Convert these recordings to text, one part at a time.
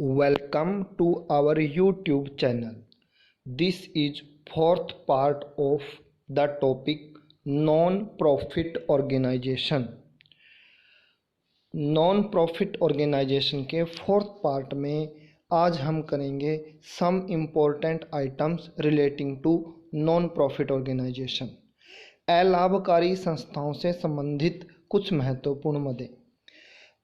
Welcome to our YouTube channel. This is fourth part of the topic non-profit organization. Non-profit organisation के fourth part में आज हम करेंगे some important items relating to non-profit organisation. अलाभकारी संस्थाओं से संबंधित कुछ महत्वपूर्ण मदें।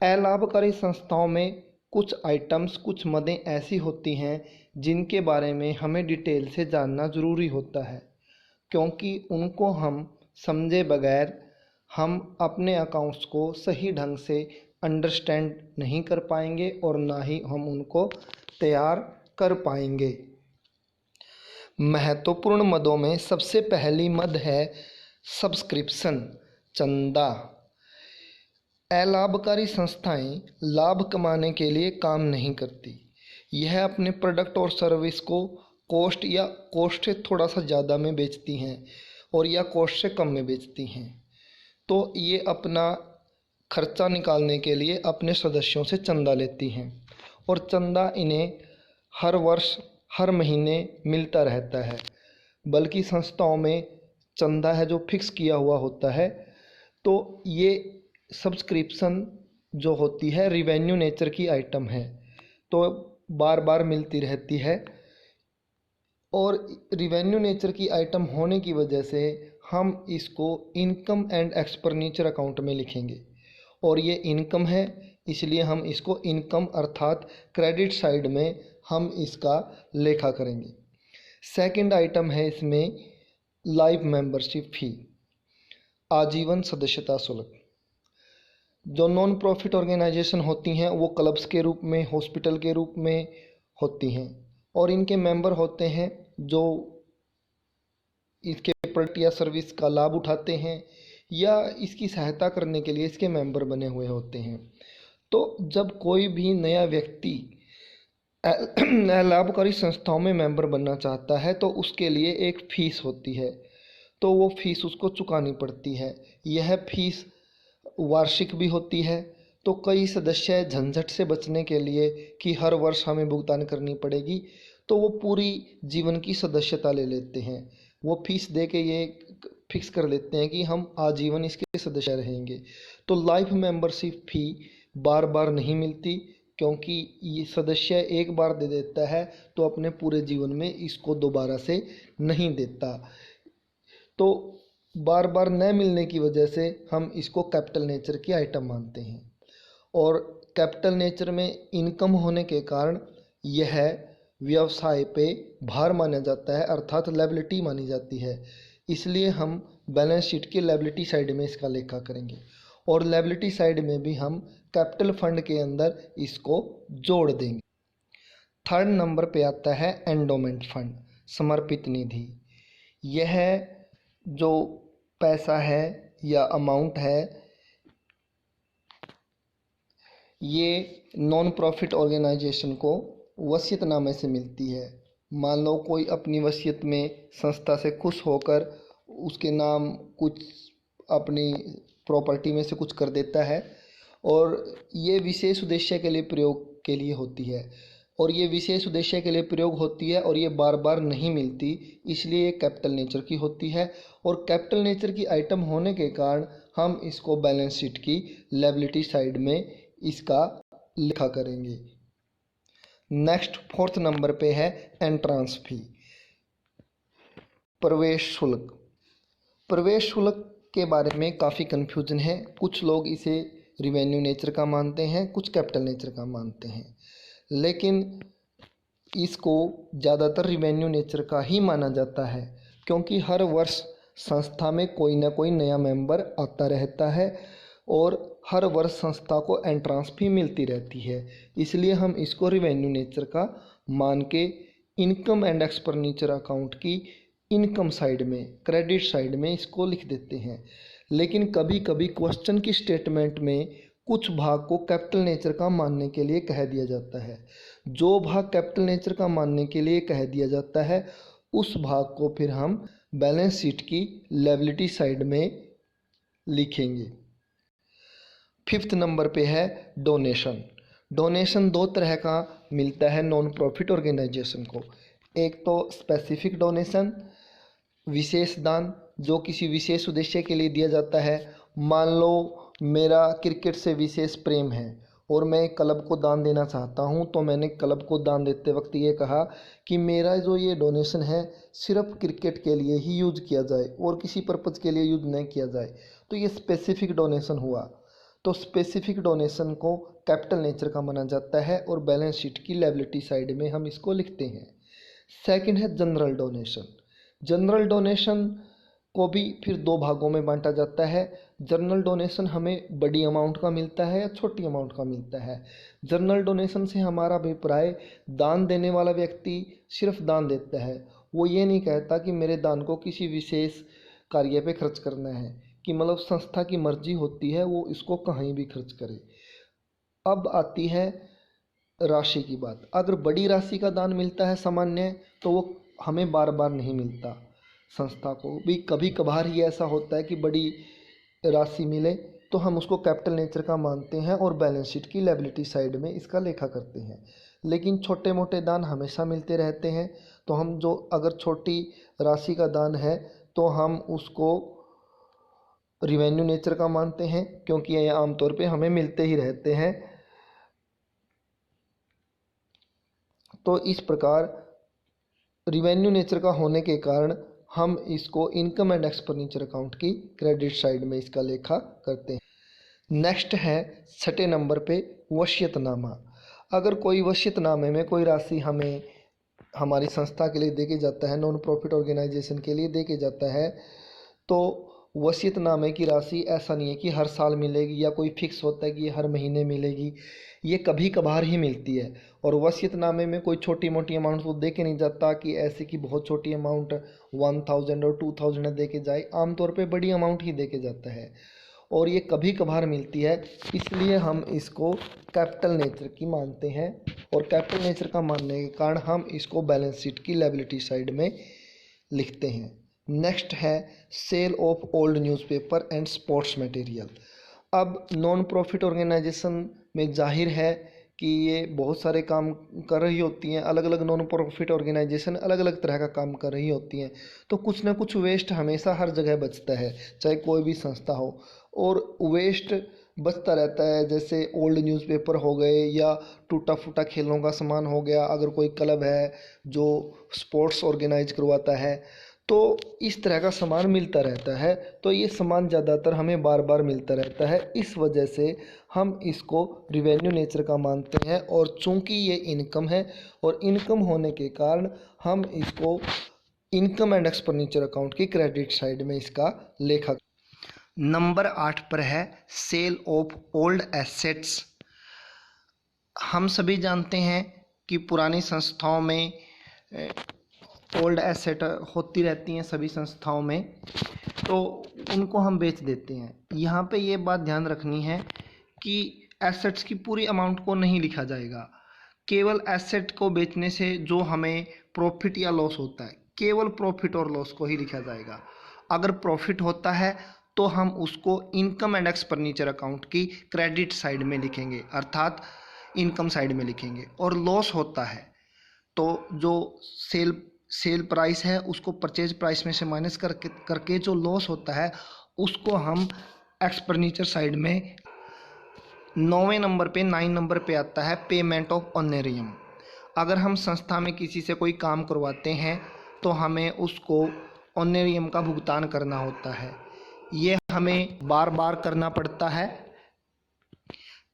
अलाभकारी संस्थाओं में कुछ आइटम्स, कुछ मदें ऐसी होती हैं जिनके बारे में हमें डिटेल से जानना ज़रूरी होता है, क्योंकि उनको हम समझे बगैर हम अपने अकाउंट्स को सही ढंग से अंडरस्टैंड नहीं कर पाएंगे और ना ही हम उनको तैयार कर पाएंगे। महत्वपूर्ण मदों में सबसे पहली मद है सब्सक्रिप्शन, चंदा। अलाभकारी संस्थाएं लाभ कमाने के लिए काम नहीं करती। यह अपने प्रोडक्ट और सर्विस को कॉस्ट से थोड़ा सा ज़्यादा में बेचती हैं और या कॉस्ट से कम में बेचती हैं। तो ये अपना खर्चा निकालने के लिए अपने सदस्यों से चंदा लेती हैं और चंदा इन्हें हर वर्ष हर महीने मिलता रहता है। बल्कि संस्थाओं में चंदा है जो फिक्स किया हुआ होता है। तो ये सब्सक्रिप्शन जो होती है रिवेन्यू नेचर की आइटम है, तो बार बार मिलती रहती है और रिवेन्यू नेचर की आइटम होने की वजह से हम इसको इनकम एंड एक्सपेंडिचर अकाउंट में लिखेंगे और ये इनकम है, इसलिए हम इसको इनकम अर्थात क्रेडिट साइड में हम इसका लेखा करेंगे। सेकंड आइटम है इसमें लाइफ मेंबरशिप फी, आजीवन सदस्यता शुल्क। जो नॉन प्रॉफिट ऑर्गेनाइजेशन होती हैं वो क्लब्स के रूप में, हॉस्पिटल के रूप में होती हैं और इनके मेंबर होते हैं जो इसके प्रोडक्ट या सर्विस का लाभ उठाते हैं या इसकी सहायता करने के लिए इसके मेंबर बने हुए होते हैं। तो जब कोई भी नया व्यक्ति लाभकारी संस्थाओं में मेंबर बनना चाहता है तो उसके लिए एक फ़ीस होती है, तो वो फीस उसको चुकानी पड़ती है। यह फीस वार्षिक भी होती है। तो कई सदस्य झंझट से बचने के लिए कि हर वर्ष हमें भुगतान करनी पड़ेगी, तो वो पूरी जीवन की सदस्यता ले लेते हैं। वो फीस दे के ये फिक्स कर लेते हैं कि हम आजीवन इसके सदस्य रहेंगे। तो लाइफ मेंबरशिप फ़ी बार बार नहीं मिलती, क्योंकि ये सदस्य एक बार दे देता है तो अपने पूरे जीवन में इसको दोबारा से नहीं देता। तो बार बार न मिलने की वजह से हम इसको कैपिटल नेचर की आइटम मानते हैं और कैपिटल नेचर में इनकम होने के कारण यह व्यवसाय पे भार माना जाता है, अर्थात लायबिलिटी मानी जाती है। इसलिए हम बैलेंस शीट की लायबिलिटी साइड में इसका लेखा करेंगे और लायबिलिटी साइड में भी हम कैपिटल फंड के अंदर इसको जोड़ देंगे। थर्ड नंबर पे आता है एंडोमेंट फंड, समर्पित निधि। यह जो पैसा है या अमाउंट है ये नॉन प्रॉफिट ऑर्गेनाइजेशन को वसीयतनामे से मिलती है। मान लो कोई अपनी वसीयत में संस्था से खुश होकर उसके नाम कुछ अपनी प्रॉपर्टी में से कुछ कर देता है और ये विशेष उद्देश्य के लिए प्रयोग के लिए होती है और ये विशेष उद्देश्य के लिए प्रयोग होती है और ये बार बार नहीं मिलती, इसलिए ये कैपिटल नेचर की होती है और कैपिटल नेचर की आइटम होने के कारण हम इसको बैलेंस शीट की लायबिलिटी साइड में इसका लेखा करेंगे। नेक्स्ट फोर्थ नंबर पे है एंट्रांस फी, प्रवेश शुल्क। प्रवेश शुल्क के बारे में काफ़ी कन्फ्यूजन है। कुछ लोग इसे रिवेन्यू नेचर का मानते हैं, कुछ कैपिटल नेचर का मानते हैं, लेकिन इसको ज़्यादातर रिवेन्यू नेचर का ही माना जाता है, क्योंकि हर वर्ष संस्था में कोई ना कोई नया मेंबर आता रहता है और हर वर्ष संस्था को एंट्रांस फी मिलती रहती है। इसलिए हम इसको रिवेन्यू नेचर का मान के इनकम एंड एक्सपेंडिचर अकाउंट की इनकम साइड में, क्रेडिट साइड में इसको लिख देते हैं। लेकिन कभी कभी क्वेश्चन की स्टेटमेंट में कुछ भाग को कैपिटल नेचर का मानने के लिए कह दिया जाता है। जो भाग कैपिटल नेचर का मानने के लिए कह दिया जाता है उस भाग को फिर हम बैलेंस शीट की लायबिलिटी साइड में लिखेंगे। फिफ्थ नंबर पे है डोनेशन। डोनेशन दो तरह का मिलता है नॉन प्रॉफिट ऑर्गेनाइजेशन को। एक तो स्पेसिफिक डोनेशन, विशेष दान, जो किसी विशेष उद्देश्य के लिए दिया जाता है। मान लो मेरा क्रिकेट से विशेष प्रेम है और मैं क्लब को दान देना चाहता हूं, तो मैंने क्लब को दान देते वक्त ये कहा कि मेरा जो ये डोनेशन है सिर्फ क्रिकेट के लिए ही यूज किया जाए और किसी पर्पज़ के लिए यूज नहीं किया जाए, तो ये स्पेसिफिक डोनेशन हुआ। तो स्पेसिफिक डोनेशन को कैपिटल नेचर का माना जाता है और बैलेंस शीट की लायबिलिटी साइड में हम इसको लिखते हैं। सेकंड है जनरल डोनेशन। जनरल डोनेशन को भी फिर दो भागों में बांटा जाता है। जनरल डोनेशन हमें बड़ी अमाउंट का मिलता है या छोटी अमाउंट का मिलता है। जनरल डोनेशन से हमारा अभिप्राय दान देने वाला व्यक्ति सिर्फ दान देता है, वो ये नहीं कहता कि मेरे दान को किसी विशेष कार्य पे खर्च करना है, कि मतलब संस्था की मर्जी होती है वो इसको कहीं भी खर्च करे। अब आती है राशि की बात। अगर बड़ी राशि का दान मिलता है सामान्य, तो वो हमें बार बार नहीं मिलता। संस्था को भी कभी कभार ही ऐसा होता है कि बड़ी राशि मिले, तो हम उसको कैपिटल नेचर का मानते हैं और बैलेंस शीट की लायबिलिटी साइड में इसका लेखा करते हैं। लेकिन छोटे मोटे दान हमेशा मिलते रहते हैं, तो हम जो अगर छोटी राशि का दान है तो हम उसको रिवेन्यू नेचर का मानते हैं, क्योंकि ये आमतौर पे हमें मिलते ही रहते हैं। तो इस प्रकार रिवेन्यू नेचर का होने के कारण हम इसको इनकम एंड एक्सपेंडिचर अकाउंट की क्रेडिट साइड में इसका लेखा करते हैं। नेक्स्ट है छठे नंबर पे वसीयतनामा। अगर कोई वसीयतनामे में कोई राशि हमें हमारी संस्था के लिए दे के जाता है, नॉन प्रॉफिट ऑर्गेनाइजेशन के लिए दे के जाता है, तो वसीयतनामे की राशि ऐसा नहीं है कि हर साल मिलेगी या कोई फिक्स होता है कि ये हर महीने मिलेगी, ये कभी कभार ही मिलती है। और वसीयतनामे में कोई छोटी मोटी अमाउंट तो दे के नहीं जाता कि ऐसे कि बहुत छोटी अमाउंट 1000 और 2000 दे के जाए, आमतौर पे बड़ी अमाउंट ही दे के जाता है और ये कभी कभार मिलती है। इसलिए हम इसको कैपिटल नेचर की मानते हैं और कैपिटल नेचर का मानने के कारण हम इसको बैलेंस शीट की लायबिलिटी साइड में लिखते हैं। नेक्स्ट है sale of old newspaper and sports material. अब नॉन प्रॉफिट ऑर्गेनाइजेशन में जाहिर है कि ये बहुत सारे काम कर रही होती हैं, अलग अलग नॉन प्रॉफिट ऑर्गेनाइजेशन अलग अलग तरह का काम कर रही होती हैं, तो कुछ ना कुछ वेस्ट हमेशा हर जगह बचता है, चाहे कोई भी संस्था हो, और वेस्ट बचता रहता है। जैसे ओल्ड न्यूज़पेपर हो गए या टूटा फूटा खेलों का सामान हो गया। अगर कोई क्लब है जो स्पोर्ट्स ऑर्गेनाइज करवाता है, तो इस तरह का सामान मिलता रहता है, तो ये सामान ज़्यादातर हमें बार बार मिलता रहता है। इस वजह से हम इसको रिवेन्यू नेचर का मानते हैं और चूंकि ये इनकम है और इनकम होने के कारण हम इसको इनकम एंड एक्सपेंडिचर अकाउंट की क्रेडिट साइड में इसका लेखा। नंबर 8 पर है सेल ऑफ ओल्ड एसेट्स। हम सभी जानते हैं कि पुरानी संस्थाओं में ओल्ड एसेट होती रहती हैं सभी संस्थाओं में, तो उनको हम बेच देते हैं। यहाँ पे ये बात ध्यान रखनी है कि एसेट्स की पूरी अमाउंट को नहीं लिखा जाएगा। केवल एसेट को बेचने से जो हमें प्रॉफिट या लॉस होता है, केवल प्रॉफिट और लॉस को ही लिखा जाएगा। अगर प्रॉफिट होता है तो हम उसको इनकम एंड एक्सपेंडिचर अकाउंट की क्रेडिट साइड में लिखेंगे, अर्थात इनकम साइड में लिखेंगे। और लॉस होता है तो जो सेल प्राइस है उसको परचेज प्राइस में से माइनस करके जो लॉस होता है उसको हम एक्सपेंडिचर साइड में 9 नंबर पे आता है पेमेंट ऑफ ऑनरेरियम। अगर हम संस्था में किसी से कोई काम करवाते हैं तो हमें उसको ऑनरेरियम का भुगतान करना होता है। ये हमें बार बार करना पड़ता है,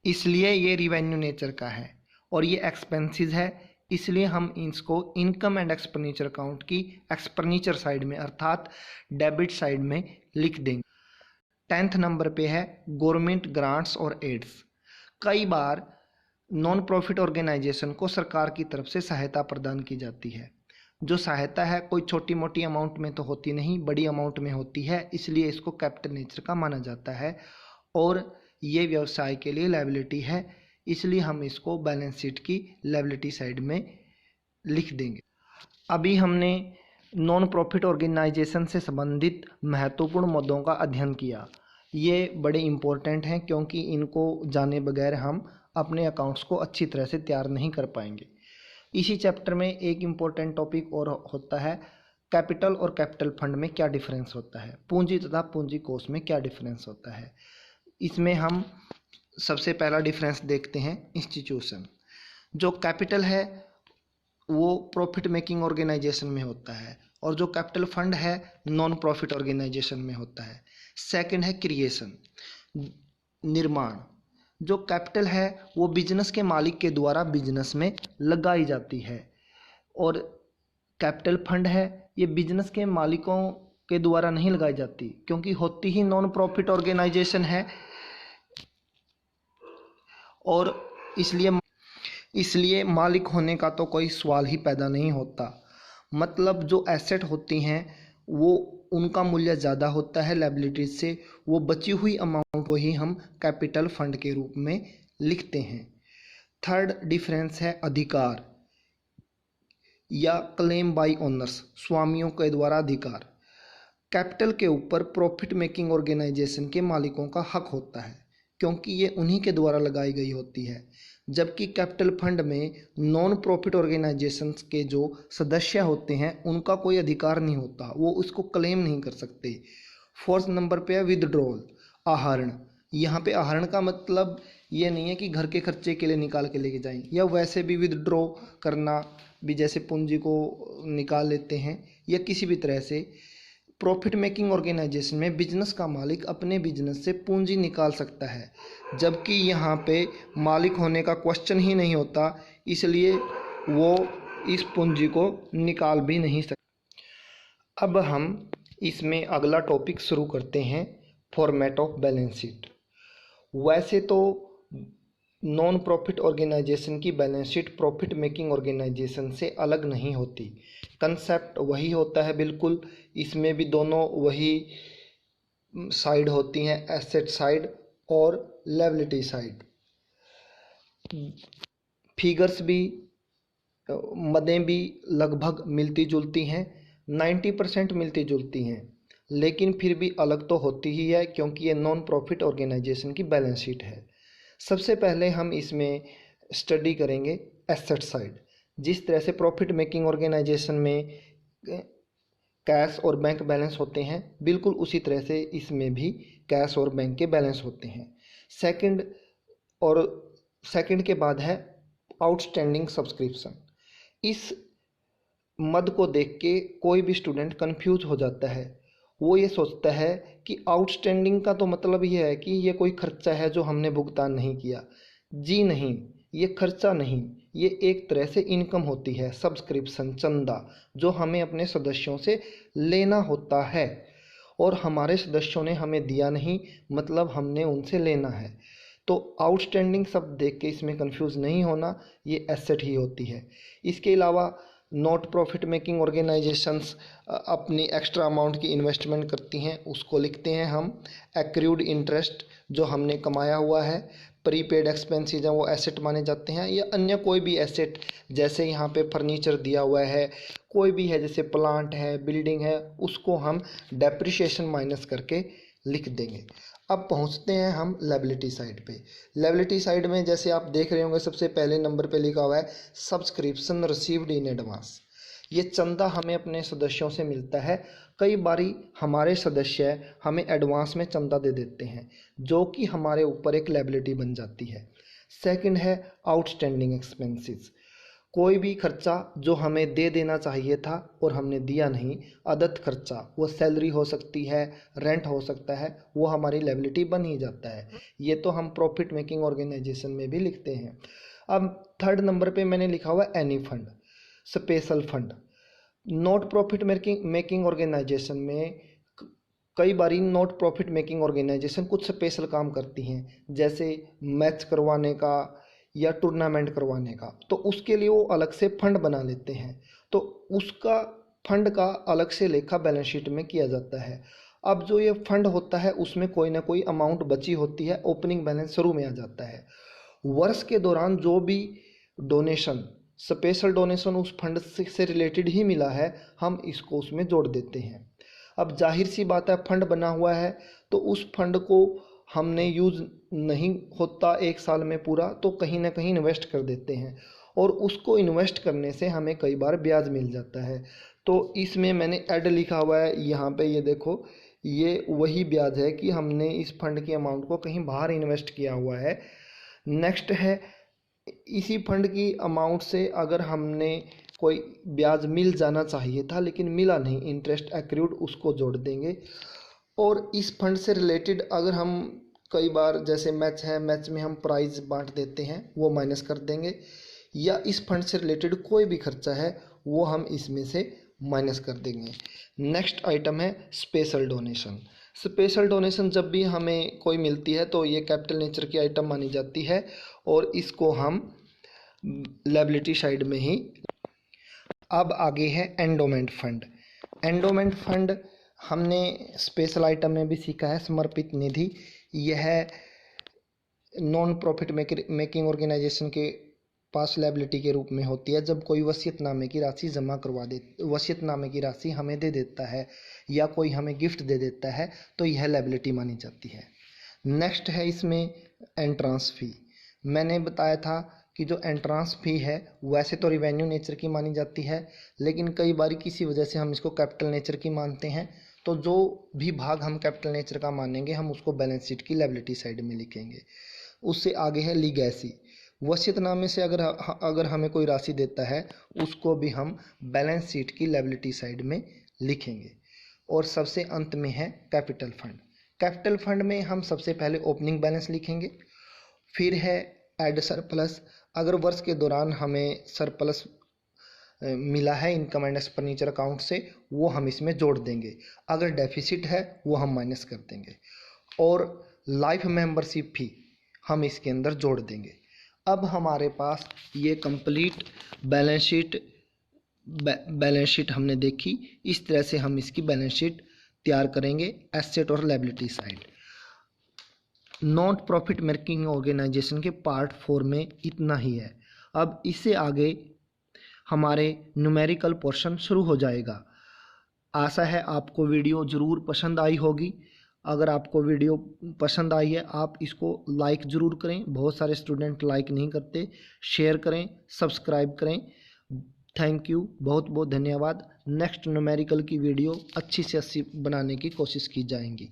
इसलिए ये रिवेन्यू नेचर का है और ये एक्सपेंसेस है, इसलिए हम इसको इनकम एंड एक्सपेंडिचर अकाउंट की एक्सपेंडिचर साइड में अर्थात डेबिट साइड में लिख देंगे। 10th नंबर पे है गवर्नमेंट ग्रांट्स और एड्स। कई बार नॉन प्रॉफिट ऑर्गेनाइजेशन को सरकार की तरफ से सहायता प्रदान की जाती है। जो सहायता है कोई छोटी मोटी अमाउंट में तो होती नहीं, बड़ी अमाउंट में होती है, इसलिए इसको कैपिटल नेचर का माना जाता है और ये व्यवसाय के लिए लायबिलिटी है, इसलिए हम इसको बैलेंस शीट की लायबिलिटी साइड में लिख देंगे। अभी हमने नॉन प्रॉफिट ऑर्गेनाइजेशन से संबंधित महत्वपूर्ण मुद्दों का अध्ययन किया। ये बड़े इम्पोर्टेंट हैं क्योंकि इनको जाने बगैर हम अपने अकाउंट्स को अच्छी तरह से तैयार नहीं कर पाएंगे। इसी चैप्टर में एक इम्पोर्टेंट टॉपिक और होता है, कैपिटल और कैपिटल फंड में क्या डिफरेंस होता है, पूंजी तथा पूंजी कोष में क्या डिफरेंस होता है। इसमें हम सबसे पहला डिफरेंस देखते हैं, इंस्टीट्यूशन। जो कैपिटल है वो प्रॉफिट मेकिंग ऑर्गेनाइजेशन में होता है और जो कैपिटल फंड है नॉन प्रॉफिट ऑर्गेनाइजेशन में होता है। सेकंड है क्रिएशन, निर्माण। जो कैपिटल है वो बिजनेस के मालिक के द्वारा बिजनेस में लगाई जाती है और कैपिटल फंड है ये बिजनेस के मालिकों के द्वारा नहीं लगाई जाती, क्योंकि होती ही नॉन प्रॉफिट ऑर्गेनाइजेशन है और इसलिए मालिक होने का तो कोई सवाल ही पैदा नहीं होता। मतलब जो एसेट होती हैं वो उनका मूल्य ज़्यादा होता है लायबिलिटीज से, वो बची हुई अमाउंट को ही हम कैपिटल फंड के रूप में लिखते हैं। थर्ड डिफरेंस है अधिकार या क्लेम बाय ओनर्स, स्वामियों के द्वारा अधिकार। कैपिटल के ऊपर प्रॉफिट मेकिंग ऑर्गेनाइजेशन के मालिकों का हक होता है क्योंकि ये उन्हीं के द्वारा लगाई गई होती है, जबकि कैपिटल फंड में नॉन प्रॉफिट ऑर्गेनाइजेशंस के जो सदस्य होते हैं उनका कोई अधिकार नहीं होता, वो उसको क्लेम नहीं कर सकते। फोर्थ नंबर पे है विदड्रॉल, आहरण। यहाँ पे आहरण का मतलब ये नहीं है कि घर के खर्चे के लिए निकाल के लेके जाएं, या वैसे भी विदड्रॉ करना भी, जैसे पूंजी को निकाल लेते हैं, या किसी भी तरह से प्रॉफिट मेकिंग ऑर्गेनाइजेशन में बिजनेस का मालिक अपने बिजनेस से पूंजी निकाल सकता है, जबकि यहाँ पे मालिक होने का क्वेश्चन ही नहीं होता, इसलिए वो इस पूंजी को निकाल भी नहीं सकते। अब हम इसमें अगला टॉपिक शुरू करते हैं, फॉर्मेट ऑफ बैलेंस शीट। वैसे तो नॉन प्रॉफिट ऑर्गेनाइजेशन की balance sheet profit making organisation से अलग नहीं होती, कंसेप्ट वही होता है बिल्कुल। इसमें भी दोनों वही साइड होती हैं, एसेट साइड और लायबिलिटी साइड। फिगर्स भी, मदें भी लगभग मिलती जुलती हैं, 90% मिलती जुलती हैं, लेकिन फिर भी अलग तो होती ही है क्योंकि ये नॉन प्रॉफिट ऑर्गेनाइजेशन की बैलेंस शीट है। सबसे पहले हम इसमें स्टडी करेंगे एसेट साइड। जिस तरह से प्रॉफिट मेकिंग ऑर्गेनाइजेशन में कैश और बैंक बैलेंस होते हैं, बिल्कुल उसी तरह से इसमें भी कैश और बैंक के बैलेंस होते हैं। सेकंड के बाद है आउटस्टैंडिंग सब्सक्रिप्शन। इस मद को देख के कोई भी स्टूडेंट कंफ्यूज हो जाता है, वो ये सोचता है कि आउटस्टैंडिंग का तो मतलब ये है कि ये कोई खर्चा है जो हमने भुगतान नहीं किया। जी नहीं, ये खर्चा नहीं, ये एक तरह से इनकम होती है, सब्सक्रिप्शन, चंदा, जो हमें अपने सदस्यों से लेना होता है और हमारे सदस्यों ने हमें दिया नहीं, मतलब हमने उनसे लेना है। तो आउटस्टैंडिंग शब्द देख के इसमें कंफ्यूज नहीं होना, ये एसेट ही होती है। इसके अलावा नॉट प्रॉफिट मेकिंग ऑर्गेनाइजेशंस अपनी एक्स्ट्रा अमाउंट की इन्वेस्टमेंट करती हैं, उसको लिखते हैं हम एक्रूड इंटरेस्ट, जो हमने कमाया हुआ है। प्रीपेड एक्सपेंसेस हैं वो एसेट माने जाते हैं, या अन्य कोई भी एसेट, जैसे यहाँ पे फर्नीचर दिया हुआ है, कोई भी है, जैसे प्लांट है, बिल्डिंग है, उसको हम डेप्रिसिएशन माइनस करके लिख देंगे। अब पहुँचते हैं हम लायबिलिटी साइड पे। लायबिलिटी साइड में जैसे आप देख रहे होंगे सबसे पहले नंबर पे लिखा हुआ है सब्सक्रिप्शन रिसीव्ड इन एडवांस। ये चंदा हमें अपने सदस्यों से मिलता है। कई बारी हमारे सदस्य हमें एडवांस में चंदा दे देते हैं, जो कि हमारे ऊपर एक लायबिलिटी बन जाती है। सेकंड है आउटस्टैंडिंग एक्सपेंसेस। कोई भी खर्चा जो हमें दे देना चाहिए था और हमने दिया नहीं, अदत्त खर्चा, वो सैलरी हो सकती है, रेंट हो सकता है, वो हमारी लायबिलिटी बन ही जाता है। ये तो हम प्रॉफिट मेकिंग ऑर्गेनाइजेशन में भी लिखते हैं। अब थर्ड नंबर पे मैंने लिखा हुआ any fund, special fund. Not profit making organisation में कई बारी नॉट प्रॉफिट मेकिंग ऑर्गेनाइजेशन कुछ स्पेशल काम करती हैं, जैसे मैच करवाने का या टूर्नामेंट करवाने का, तो उसके लिए वो अलग से फंड बना लेते हैं, तो उसका फंड का अलग से लेखा बैलेंस शीट में किया जाता है। अब जो ये फंड होता है उसमें कोई ना कोई अमाउंट बची होती है, ओपनिंग बैलेंस शुरू में आ जाता है। वर्ष के दौरान जो भी डोनेशन, स्पेशल डोनेशन उस फंड से रिलेटेड ही मिला है, हम इसको उसमें जोड़ देते हैं। अब जाहिर सी बात है, फंड बना हुआ है तो उस फंड को हमने यूज़ नहीं होता एक साल में पूरा, तो कहीं ना कहीं इन्वेस्ट कर देते हैं और उसको इन्वेस्ट करने से हमें कई बार ब्याज मिल जाता है। तो इसमें मैंने ऐड लिखा हुआ है यहाँ पे, ये देखो, ये वही ब्याज है कि हमने इस फंड की अमाउंट को कहीं बाहर इन्वेस्ट किया हुआ है। नेक्स्ट है, इसी फंड की अमाउंट से अगर हमने कोई ब्याज मिल जाना चाहिए था लेकिन मिला नहीं, इंटरेस्ट एक्रूड, उसको जोड़ देंगे। और इस फंड से रिलेटेड अगर हम कई बार, जैसे मैच है, मैच में हम प्राइज बांट देते हैं, वो माइनस कर देंगे, या इस फंड से रिलेटेड कोई भी खर्चा है वो हम इसमें से माइनस कर देंगे। नेक्स्ट आइटम है स्पेशल डोनेशन। स्पेशल डोनेशन जब भी हमें कोई मिलती है तो ये कैपिटल नेचर की आइटम मानी जाती है और इसको हम लायबिलिटी साइड में ही। अब आगे है एंडोमेंट फंड। एंडोमेंट फंड हमने स्पेशल आइटम में भी सीखा है, समर्पित निधि। यह नॉन प्रॉफिट मेकिंग ऑर्गेनाइजेशन के पास लायबिलिटी के रूप में होती है। जब कोई वसीयतनामे की राशि जमा करवा दे, वसीयतनामे की राशि हमें दे देता है या कोई हमें गिफ्ट दे देता है तो यह लायबिलिटी मानी जाती है। नेक्स्ट है इसमें एंट्रांस फी। मैंने बताया था कि जो एंट्रांस फी है वैसे तो रिवेन्यू नेचर की मानी जाती है, लेकिन कई बार किसी वजह से हम इसको कैपिटल नेचर की मानते हैं, तो जो भी भाग हम कैपिटल नेचर का मानेंगे हम उसको बैलेंस शीट की लायबिलिटी साइड में लिखेंगे। उससे आगे है लीगैसी। वसीयतनामे से अगर हमें कोई राशि देता है उसको भी हम बैलेंस शीट की लायबिलिटी साइड में लिखेंगे। और सबसे अंत में है कैपिटल फंड। कैपिटल फंड में हम सबसे पहले ओपनिंग बैलेंस लिखेंगे, फिर है ऐड सरप्लस। अगर वर्ष के दौरान हमें सरप्लस मिला है इनकम एंड एक्सपेंडिचर अकाउंट से, वो हम इसमें जोड़ देंगे। अगर डेफिसिट है वो हम माइनस कर देंगे। और लाइफ मेंबरशिप फी हम इसके अंदर जोड़ देंगे। अब हमारे पास ये कंप्लीट बैलेंस शीट हमने देखी। इस तरह से हम इसकी बैलेंस शीट तैयार करेंगे, एसेट और liability side. Not profit making organisation के पार्ट 4 में इतना ही है। अब इससे आगे हमारे न्यूमेरिकल पोर्शन शुरू हो जाएगा। आशा है आपको वीडियो ज़रूर पसंद आई होगी। अगर आपको वीडियो पसंद आई है आप इसको लाइक ज़रूर करें, बहुत सारे स्टूडेंट लाइक नहीं करते। शेयर करें, सब्सक्राइब करें। थैंक यू, बहुत बहुत धन्यवाद। नेक्स्ट न्यूमेरिकल की वीडियो अच्छी से अच्छी बनाने की कोशिश की जाएगी।